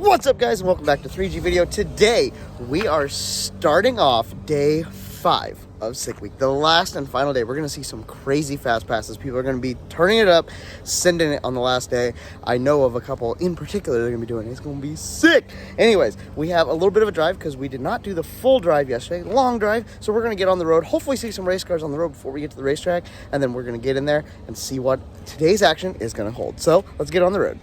What's up, guys, and welcome back to 3G Video. Today we are starting off day 5 of Sick Week, the last and final day. We're going to see some crazy fast passes. People are going to be turning it up, sending it on the last day. I know of a couple in particular they're going to be doing it. It's going to be sick. Anyways, we have a little bit of a drive because we did not do the full drive yesterday, long drive. So we're going to get on the road, hopefully see some race cars on the road before we get to the racetrack, and then we're going to get in there and see what today's action is going to hold. So let's get on the road.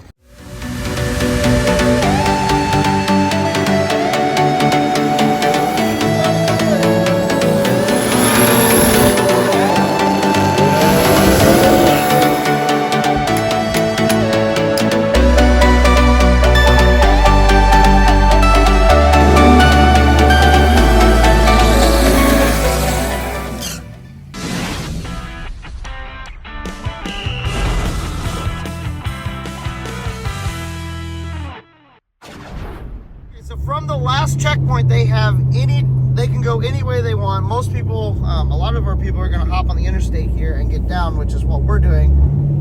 So from the last checkpoint, they can go any way they want. Most people, a lot of our people are going to hop on the interstate here and get down, which is what we're doing.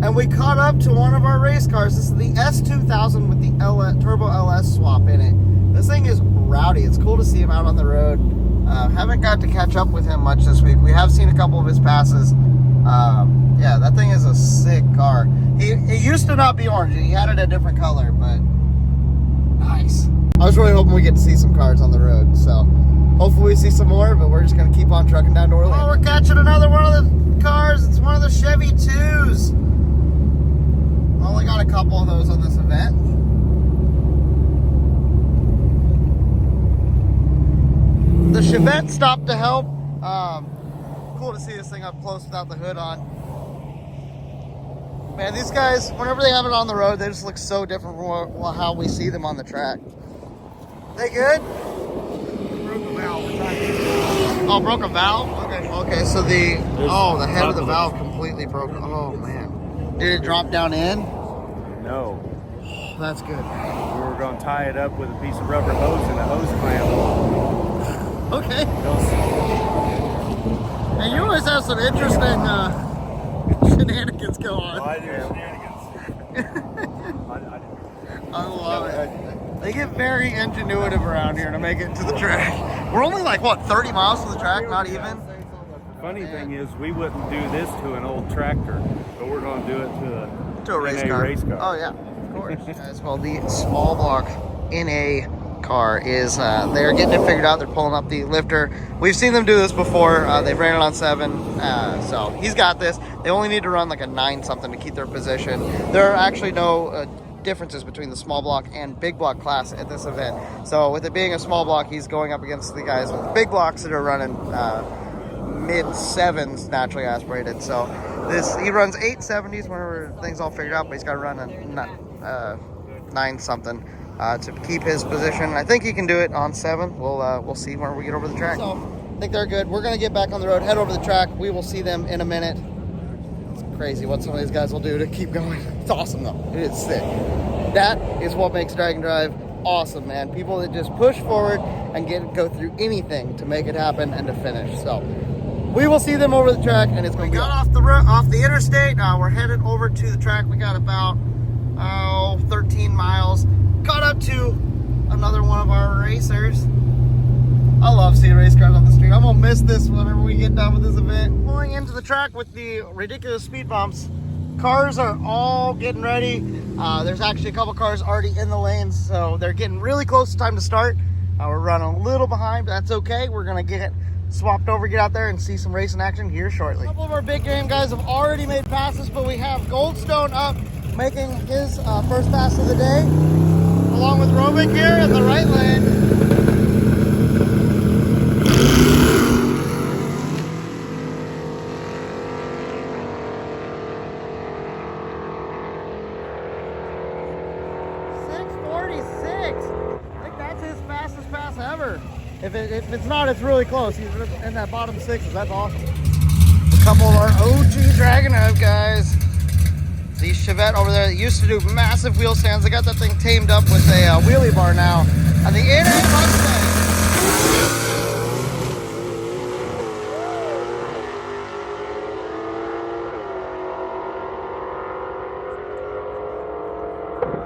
And we caught up to one of our race cars. This is the S2000 with the Turbo LS swap in it. This thing is rowdy. It's cool to see him out on the road. Haven't got to catch up with him much this week. We have seen a couple of his passes. Yeah, that thing is a sick car. It used to not be orange. He had it a different color, but nice. I was really hoping we get to see some cars on the road, so hopefully we see some more, but we're just going to keep on trucking down to Orlando. Oh, we're catching another one of the cars. It's one of the Chevy 2s. Only got a couple of those on this event. The Chevette stopped to help. Cool to see this thing up close without the hood on. Man, these guys, whenever they have it on the road, they just look so different from how we see them on the track. They good? Broke a valve. Oh, broke a valve? Okay, so the head of the valve completely broke. Oh, man. Did it drop down in? No. Oh, that's good. We were going to tie it up with a piece of rubber hose and a hose clamp. Okay. And you always have some interesting shenanigans go on. Well, I do shenanigans. I love it. They get very ingenuitive around here to make it to the track. We're only like, what, 30 miles to the track? Not even? The funny thing is, we wouldn't do this to an old tractor, but we're going to do it to a race car. Oh, yeah, of course. Guys, well, the small block NA car is, they're getting it figured out. They're pulling up the lifter. We've seen them do this before. They've ran it on 7, so he's got this. They only need to run like a 9 something to keep their position. There are actually no differences between the small block and big block class at this event. So with it being a small block, he's going up against the guys with big blocks that are running mid-7s naturally aspirated. So he runs 870s whenever things all figured out, but he's got to run a 9 something to keep his position. I think he can do it on 7. We'll see when we get over the track. So I think they're good. We're gonna get back on the road, head over the track. We will see them in a minute. Crazy what some of these guys will do to keep going. It's awesome though. It is sick. That is what makes Dragon Drive awesome, man. People that just push forward and go through anything to make it happen and to finish. So we will see them over the track, and it's going to be off the interstate. We're headed over to the track. We got about 13 miles. Got up to another one of our racers. I love seeing race cars on the street. I'm gonna miss this whenever we get done with this event. Pulling into the track with the ridiculous speed bumps. Cars are all getting ready. There's actually a couple cars already in the lanes, so they're getting really close to time to start. We're running a little behind, but that's okay. We're gonna get swapped over, get out there and see some racing action here shortly. A couple of our big game guys have already made passes, but we have Goldstone up making his first pass of the day, along with Robic here in the right lane. 646. I think that's his fastest pass ever. If it's not, it's really close. He's in that bottom 6s. That's awesome. A couple of our OG Dragon Drive guys. The Chevette over there that used to do massive wheel stands. They got that thing tamed up with a wheelie bar now. And the NA Mustang.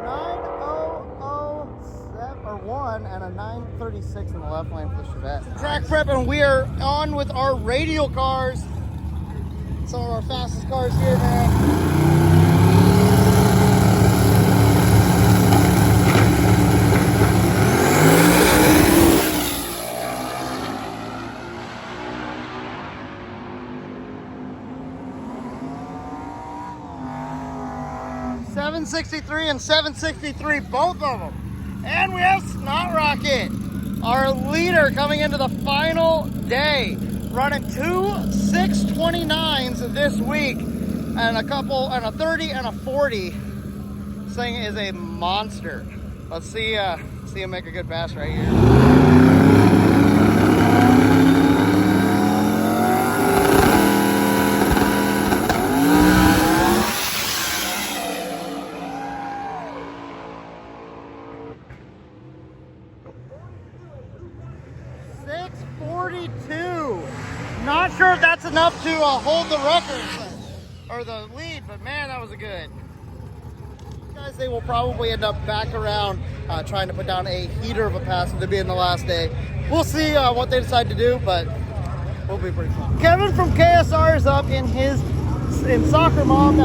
9007. one and a 936 in the left lane for the Chevette. Track prep, and we are on with our radial cars. Some of our fastest cars here, man. 763 and 763, both of them. And we have Snot Rocket, our leader, coming into the final day, running two 629s this week, and a 30 and a 40. This thing is a monster. Let's see him make a good pass right here. 642. Not sure if that's enough to hold the record or the lead, but man, that was a good. Guys, they will probably end up back around trying to put down a heater of a pass with it being the last day. We'll see what they decide to do, but we'll be pretty fun. Kevin from KSR is up in Soccer Mom.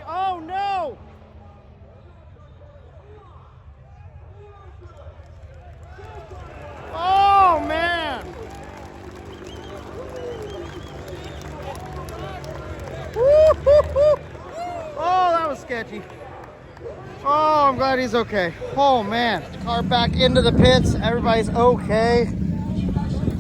Oh no! Oh man! Woo-hoo-hoo. Oh, that was sketchy. Oh, I'm glad he's okay. Oh man, car back into the pits. Everybody's okay.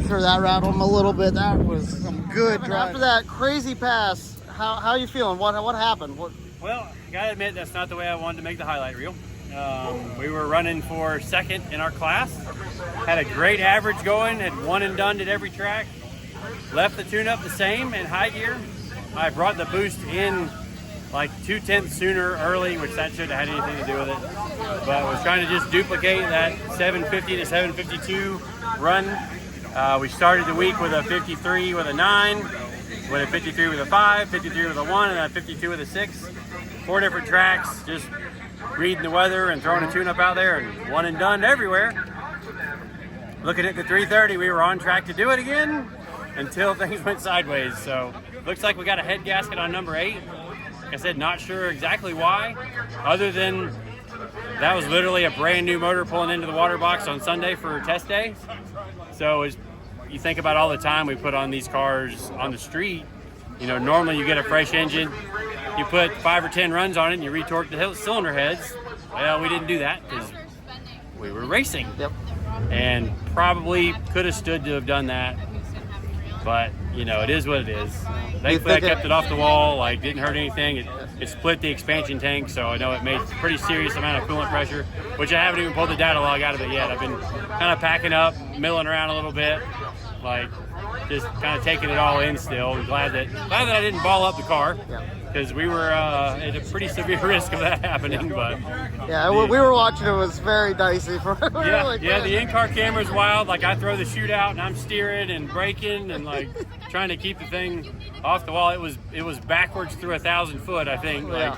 Sure, that rattled him a little bit. That was some good drive. After that crazy pass, how you feeling? What happened? Well, I gotta admit, that's not the way I wanted to make the highlight reel. We were running for second in our class. Had a great average going, had one and done at every track. Left the tune-up the same in high gear. I brought the boost in like 2/10 sooner early, which that shouldn't have had anything to do with it. But I was trying to just duplicate that 750 to 752 run. We started the week with a 53 with a 9, with a 53 with a 5, 53 with a 1, and a 52 with a 6. 4 different tracks, just reading the weather and throwing a tune-up out there, and one and done everywhere. Looking at the 330, we were on track to do it again until things went sideways. So looks like we got a head gasket on number 8. Like I said, not sure exactly why, other than that was literally a brand new motor pulling into the water box on Sunday for test day. So as you think about all the time we put on these cars on the street, you know, normally you get a fresh engine, you put 5 or 10 runs on it and you retorque the cylinder heads. Well, we didn't do that because we were racing. Yep. And probably could have stood to have done that. But, you know, it is what it is. Thankfully, I kept it off the wall, like didn't hurt anything. It split the expansion tank, so I know it made a pretty serious amount of coolant pressure, which I haven't even pulled the data log out of it yet. I've been kind of packing up, milling around a little bit, like just kind of taking it all in still. I'm glad that I didn't ball up the car. Because we were at a pretty severe risk of that happening, but yeah, we were watching. It was very dicey. The in-car camera's wild. Like I throw the shootout and I'm steering and braking and like trying to keep the thing off the wall. It was backwards through 1,000 foot, I think. Like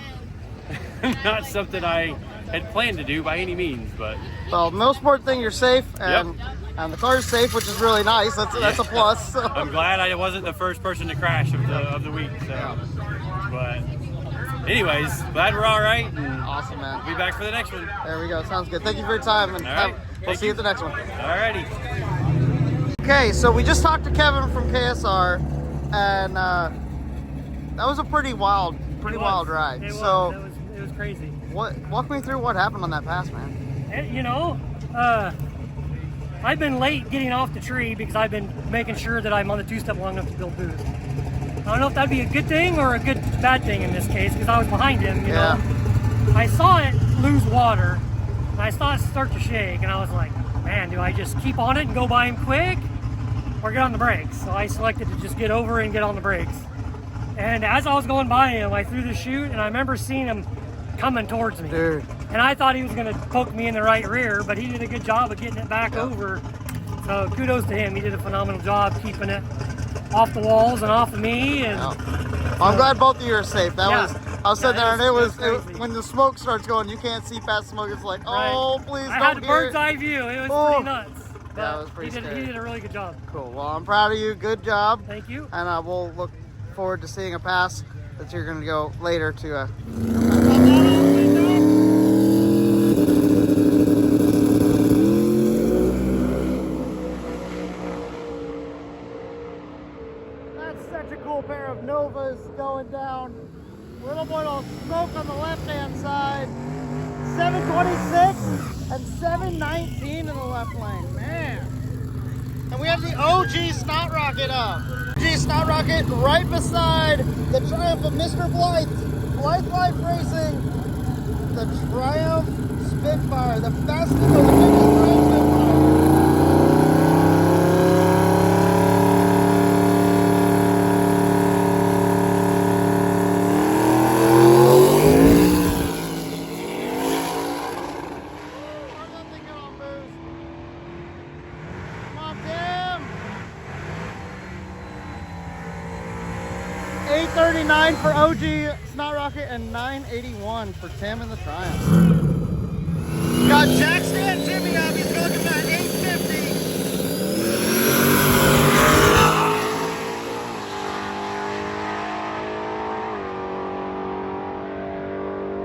not something I had planned to do by any means, but well, most important thing, you're safe and the car's safe, which is really nice. That's a plus. So. I'm glad I wasn't the first person to crash of the week. So. But anyways, glad we're all right. And awesome, man. We'll be back for the next one. There we go. Sounds good. Thank you for your time. And we'll see you at the next one. Alrighty. Okay, so we just talked to Kevin from KSR, and that was a pretty wild ride. It was crazy. Walk me through what happened on that pass, man. You know, I've been late getting off the tree because I've been making sure that I'm on the two-step long enough to build boost. I don't know if that'd be a good thing or a bad thing in this case because I was behind him, you know. I saw it lose water, and I saw it start to shake, and I was like, man, do I just keep on it and go by him quick or get on the brakes? So I selected to just get over and get on the brakes. And as I was going by him, I threw the chute, and I remember seeing him coming towards me. Dude. And I thought he was going to poke me in the right rear, but he did a good job of getting it back over. So kudos to him. He did a phenomenal job keeping it. off the walls and off of me. And Well, I'm glad both of you are safe. That Yeah. was, I was sitting there and it was crazy. when the smoke starts going, you can't see past smoke. It's like, oh, please I don't had a get bird's it. eye view. It was Oh. pretty nuts. But Yeah, it was pretty he scary. did a really good job. Cool. Well, I'm proud of you. Good job. Thank you. And we'll look forward to seeing a pass that you're going to go later to. That's such a cool pair of Novas going down. Little boy will smoke on the left-hand side. 726 and 719 in the left lane. Man. And we have the OG Snot Rocket up. OG Snot Rocket right beside the Triumph of Mr. Blythe. Blythe Life Racing. The Triumph Spitfire. The fastest or the biggest Triumph Spitfire. Where's that thing going, Booze? Come on, Tim. 839 for OG Snot Rocket and 981 for Tim and the Triumph. Got Jack Stan Jimmy up. He's looking at 850.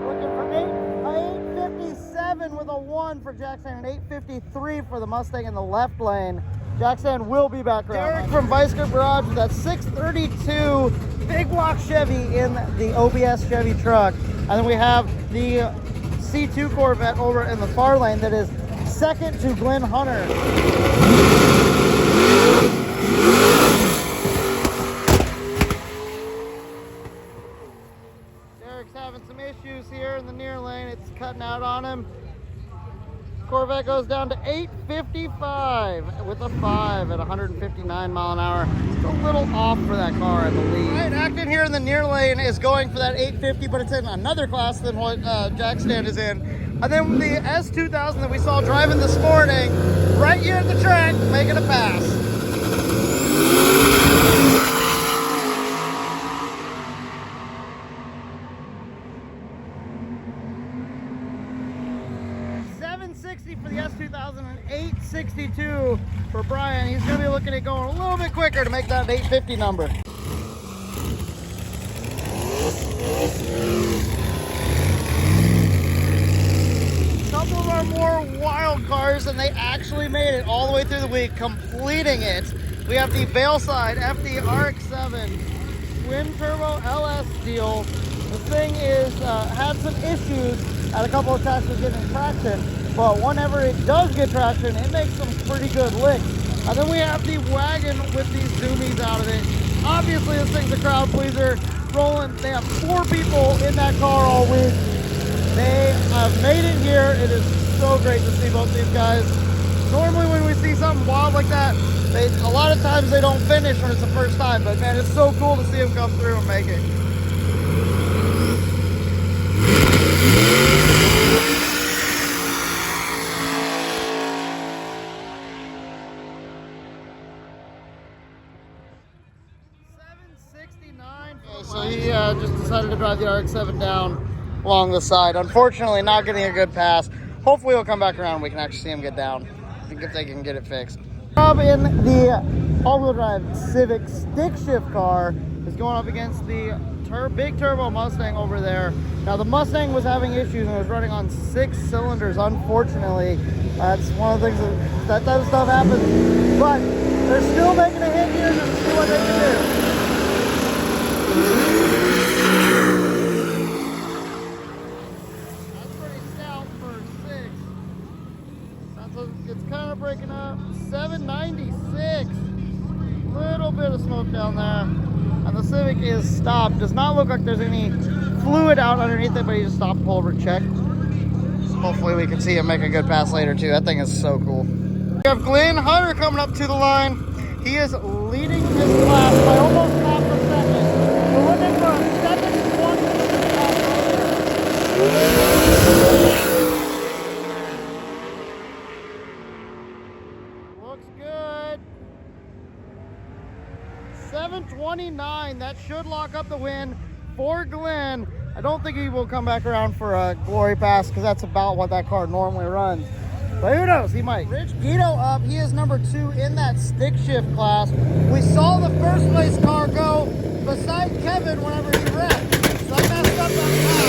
Looking for 857 with a 1 for Jack Stan and 853 for the Mustang in the left lane. Jack Stan will be back around. Derek from Vice Grip Garage with that 632 big block Chevy in the OBS Chevy truck. And then we have the C2 Corvette over in the far lane that is second to Glenn Hunter. Derek's having some issues here in the near lane. It's cutting out on him. Corvette goes down to 855 with a 5 at 159 mile an hour. It's a little off for that car, I believe. All right, Acton here in the near lane is going for that 850, but it's in another class than what Jack Stan is in. And then the S2000 that we saw driving this morning, right here at the track, making a pass. For the S2000 and 862 for Brian. He's going to be looking at going a little bit quicker to make that 850 number. A couple of our more wild cars, and they actually made it all the way through the week, completing it. We have the Valeside FD RX-7 twin turbo LS deal. The thing is, had some issues at a couple of times with getting traction. But whenever it does get traction, it makes some pretty good licks. And then we have the wagon with these zoomies out of it. Obviously, this thing's a crowd pleaser. Rolling, they have 4 people in that car all week. They have made it here. It is so great to see both these guys. Normally, when we see something wild like that, a lot of times they don't finish when it's the first time. But man, it's so cool to see them come through and make it. So he just decided to drive the RX-7 down along the side. Unfortunately, not getting a good pass. Hopefully he'll come back around and we can actually see him get down. I think if they can get it fixed. Rob in the all-wheel drive Civic stick shift car is going up against the big turbo Mustang over there. Now the Mustang was having issues and was running on 6 cylinders, unfortunately. That's one of the things that type of stuff happens. But they're still making a hit here to see what they can do. That's pretty stout for 6. It's kind of breaking up. 796. Little bit of smoke down there. And the Civic is stopped. Does not look like there's any fluid out underneath it, but he just stopped, pull over, check. Hopefully we can see him make a good pass later too. That thing is so cool. We have Glenn Hunter coming up to the line. He is leading his class by almost half a second. We're looking for a 7:20. Looks good. 729. That should lock up the win for Glenn. I don't think he will come back around for a glory pass because that's about what that car normally runs. But who knows, he might. Rich Guido up, he is number 2 in that stick shift class. We saw the first place car go beside Kevin whenever he wrecked. So I messed up that time.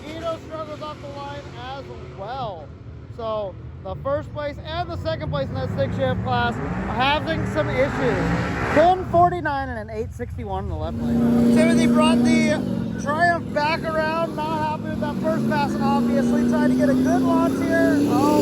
Guido struggles off the line as well. So the first place and the second place in that stick shift class are having some issues. 1049 and an 861 in the left lane. Timothy brought the Triumph back around, not happy with that first pass, obviously. Trying to get a good launch here. Oh.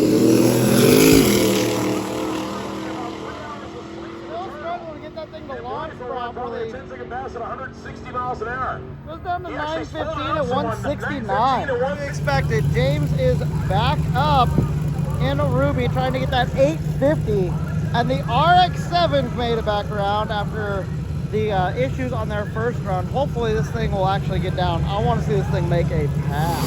Still struggling to get that thing to launch properly. 10-second pass at 160 miles an hour. Goes down to 915 at 169. What we expected. James is back up in a Ruby trying to get that 850. And the RX-7 made it back around after the issues on their first run. Hopefully this thing will actually get down. I want to see this thing make a pass.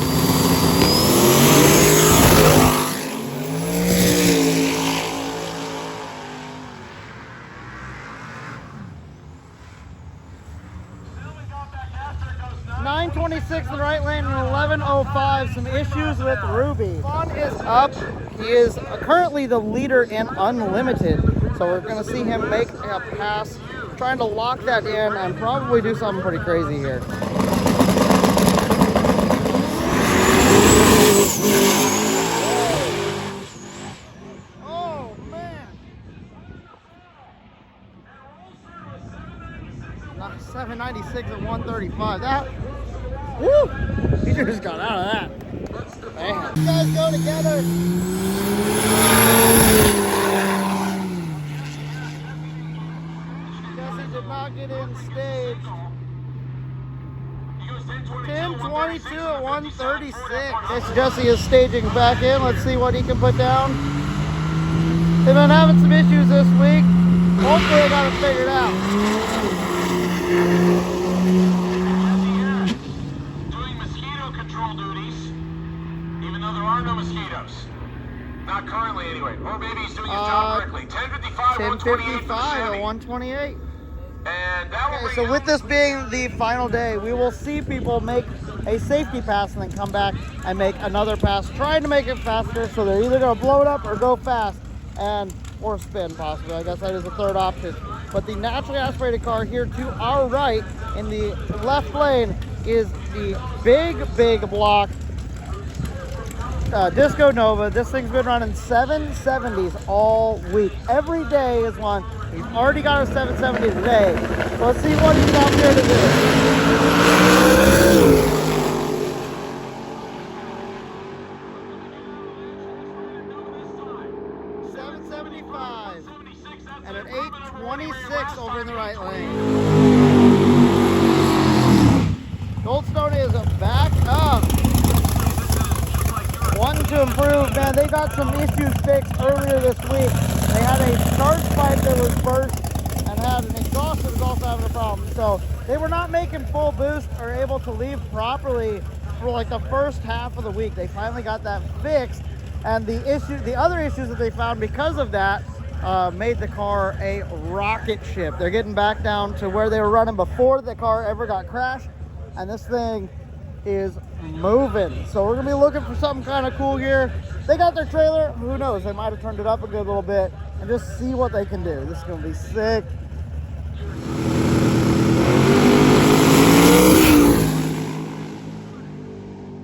.926 in the right lane and 11.05. Some issues with Ruby. Vaughn is up. He is currently the leader in Unlimited. So we're going to see him make a pass, trying to lock that in and probably do something pretty crazy here. Oh, man. 796 at 135. That, woo! He just got out of that. Man. You guys go together. Jesse did not get in stage. 1022 at 136. This Jesse is staging back in. Let's see what he can put down. They've been having some issues this week. Hopefully they got it figured out. Doing mosquito control duties, even though there are no mosquitoes. Not currently, anyway. Or maybe he's doing his job correctly. 10:55, 10:55 at 128. And that will Okay, so with this being the final day, we will see people make a safety pass and then come back and make another pass, trying to make it faster. So they're either going to blow it up or go fast, or spin possibly. I guess that is the third option. But the naturally aspirated car here to our right in the left lane is the big block Disco Nova. This thing's been running 770s all week. Every day is one. He's already got a 770 today. So let's see what he's out there to do. 775 and an 826 over in the right lane. Goldstone is back up. Wanting to improve, man. They got some issues fixed earlier this week. They had a charge pipe that was burst and had an exhaust that was also having a problem. So they were not making full boost or able to leave properly for like the first half of the week. They finally got that fixed, and the other issues that they found because of that made the car a rocket ship. They're getting back down to where they were running before the car ever got crashed, and this thing is moving. So we're gonna be looking for something kind of cool here. They got their trailer. Who knows? They might have turned it up a good little bit and just see what they can do. This is gonna be sick.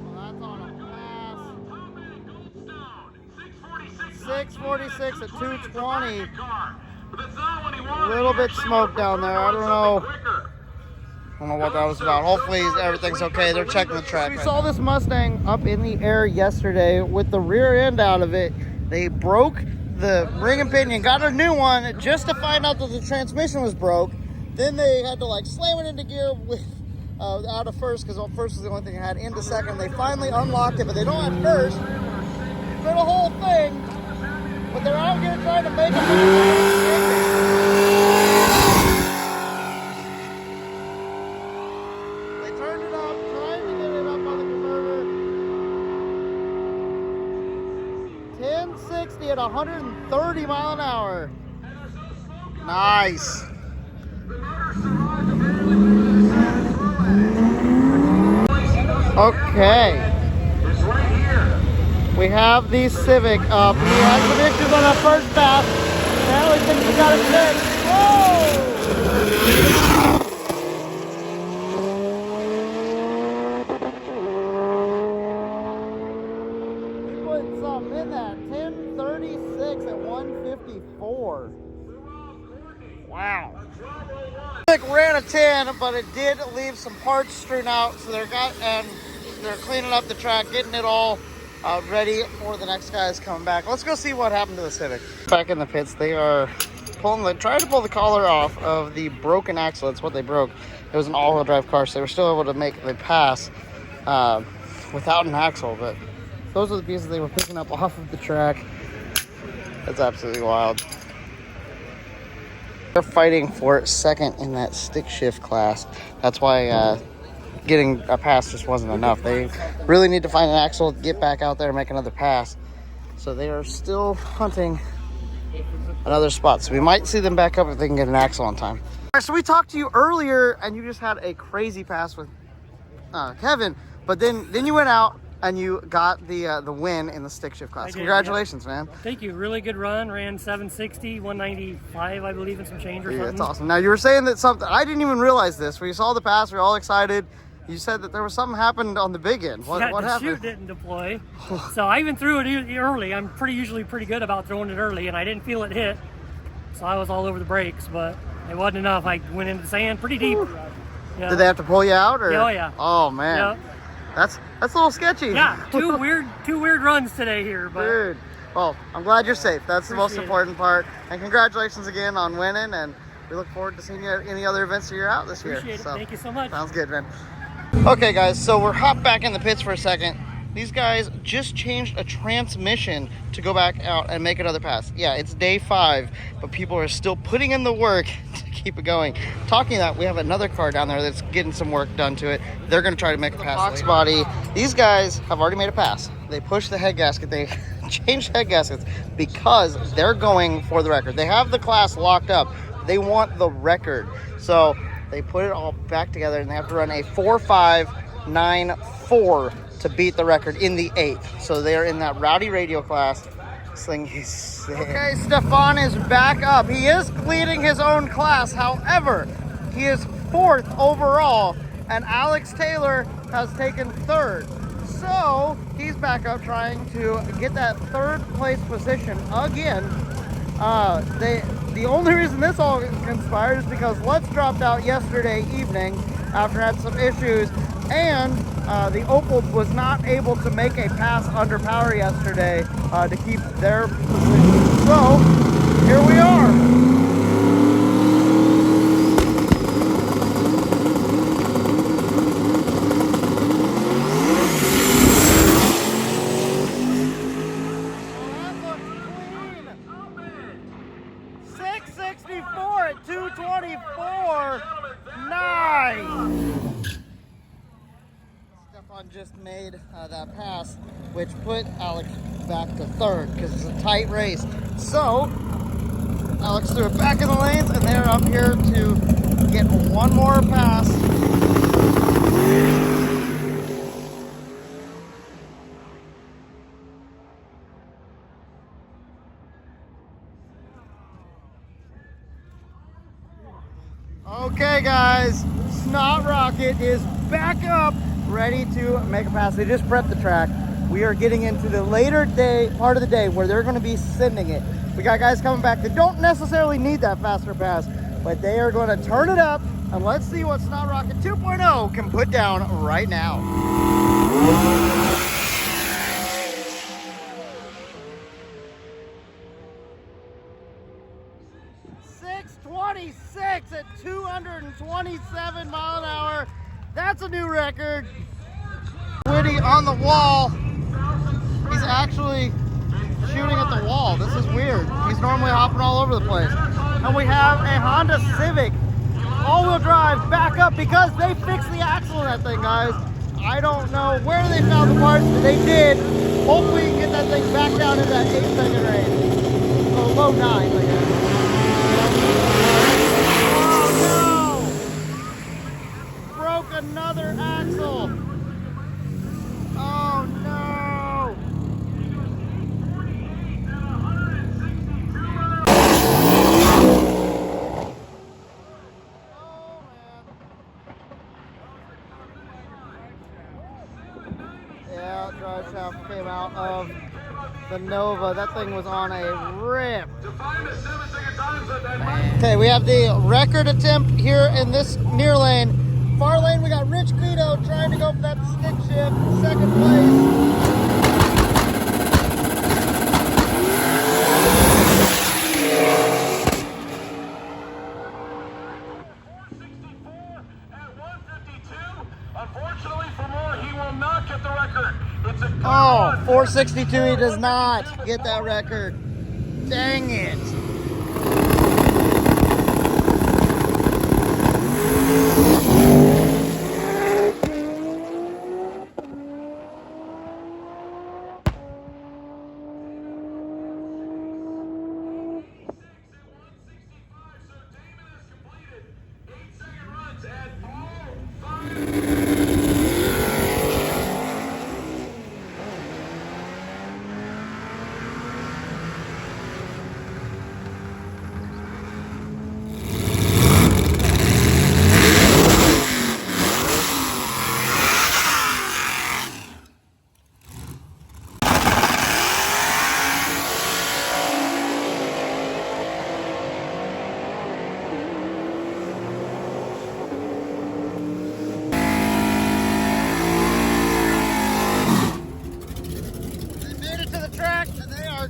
Well, that's on a pass. 646 at 220. A little bit smoke down there. I don't know what that was about. Hopefully everything's okay. They're checking the track. We saw this Mustang up in the air yesterday with the rear end out of it. They broke the ring and pinion, got a new one just to find out that the transmission was broke. Then they had to like slam it into gear with out of first, because first was the only thing it had, into second. They finally unlocked it, but they don't have first for the whole thing. But they're out here trying to make it. At 130 30 mile an hour. Nice. Okay. We have the Civic up. He had some issues on that first pass. Apparently thinks we got it fixed. Whoa! He put something in that. 1036 at 154. Wow. Civic ran a 10, but it did leave some parts strewn out, so they're cleaning up the track, getting it all ready for the next guys coming back. Let's go see what happened to the Civic. Back in the pits, they are trying to pull the collar off of the broken axle. That's what they broke. It was an all-wheel drive car, so they were still able to make the pass without an axle. But those are the pieces they were picking up off of the track. That's absolutely wild. They're fighting for second in that stick shift class. That's why getting a pass just wasn't enough. They really need to find an axle, get back out there and make another pass. So they are still hunting another spot. So we might see them back up if they can get an axle on time. All right, so we talked to you earlier and you just had a crazy pass with Kevin, but then you went out and you got the win in the stick shift class. Congratulations, man. Thank you. Really good run. Ran 760, 195, I believe, and some change or something. That's awesome. Now, you were saying that something, I didn't even realize this. We saw the pass, we were all excited. You said that there was something happened on the big end. What happened? The chute didn't deploy. So I even threw it early. I'm usually pretty good about throwing it early, and I didn't feel it hit. So I was all over the brakes, but it wasn't enough. I went into the sand pretty deep. Yeah. Did they have to pull you out? Or? Oh, yeah. Oh, man. Yeah. That's a little sketchy. Yeah, two weird runs today here. But dude, well, I'm glad you're safe. That's the most important part. And congratulations again on winning. And we look forward to seeing you at any other events that you're out this year. Appreciate it. Thank you so much. Sounds good, man. Okay, guys, so we're hopped back in the pits for a second. These guys just changed a transmission to go back out and make another pass. Yeah, it's day 5, but people are still putting in the work to keep it going. Talking of that, we have another car down there that's getting some work done to it. They're going to try to make a pass. Box body. These guys have already made a pass. They pushed the head gasket. They changed head gaskets because they're going for the record. They have the class locked up. They want the record. So they put it all back together, and they have to run a 4.594 to beat the record in the 8th. So they're in that rowdy radio class. Okay, Stefan is back up. He is leading his own class. However, he is 4th overall, and Alex Taylor has taken 3rd. So he's back up trying to get that 3rd place position again. The only reason this all conspired is because Let's dropped out yesterday evening after had some issues, and the Opal was not able to make a pass under power yesterday to keep their position. So here we are. At 224. Nice. Stefan just made that pass, which put Alex back to 3rd because it's a tight race. So Alex threw it back in the lanes, and they're up here to get one more pass. Okay, guys, Snot Rocket is back up, ready to make a pass. They just prepped the track. We are getting into the later part of the day where they're going to be sending it. We got guys coming back that don't necessarily need that faster pass, but they are going to turn it up, and let's see what Snot Rocket 2.0 can put down right now. 626 at 227 mile an hour. That's a new record. Woody on the wall. He's actually shooting at the wall. This is weird. He's normally hopping all over the place. And we have a Honda Civic all-wheel drive back up because they fixed the axle in that thing, guys. I don't know where they found the parts, but they did. Hopefully we can get that thing back down in that 8-second range. So low 9s, I guess. Oh no! Broke another axle. Oh no! Yeah, drive shaft came out of the Nova. That thing was on a rip. Okay, we have the record attempt here in this near lane. Far lane, we got Rich Guido trying to go for that stick shift, second place. Unfortunately for more, he will not get the record. It's a Oh, 462, he does not get that record. Dang it.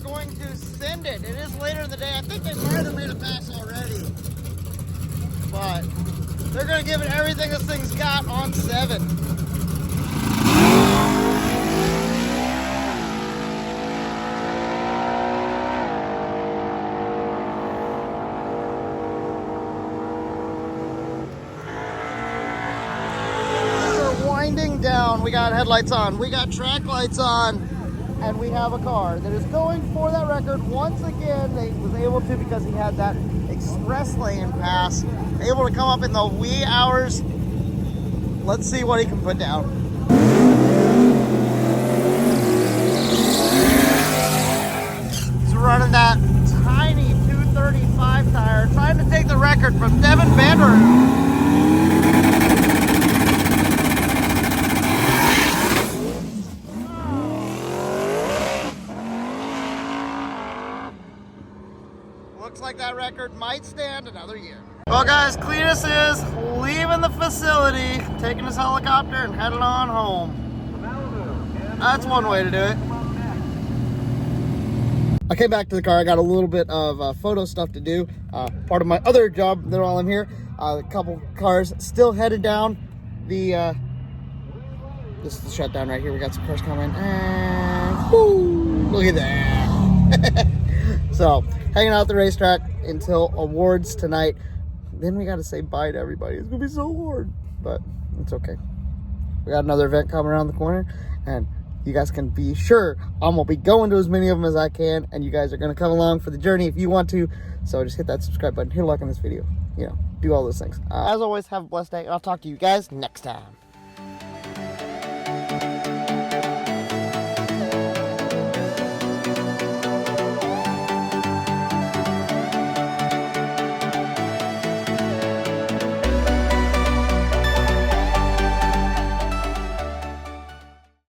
Going to send it. It is later in the day. I think they might have made a pass already, but they're going to give it everything this thing's got on 7. We're winding down. We got headlights on. We got track lights on. And we have a car that is going for that record once again. They was able to because he had that express lane pass. Able to come up in the wee hours. Let's see what he can put down. He's running that tiny 235 tire, trying to take the record from Devin Vanderhoof. Looks like that record might stand another year. Well guys, Cletus is leaving the facility, taking his helicopter and heading on home. That's one way to do it. I came back to the car. I got a little bit of photo stuff to do. Part of my other job that while I'm here. A couple cars still headed down. This is the shutdown right here. We got some cars coming and whoo, look at that. So, hanging out at the racetrack until awards tonight. Then we got to say bye to everybody. It's going to be so hard, but it's okay. We got another event coming around the corner, and you guys can be sure I'm going to be going to as many of them as I can, and you guys are going to come along for the journey if you want to. So just hit that subscribe button, hit a like on this video, do all those things. As always, have a blessed day, and I'll talk to you guys next time.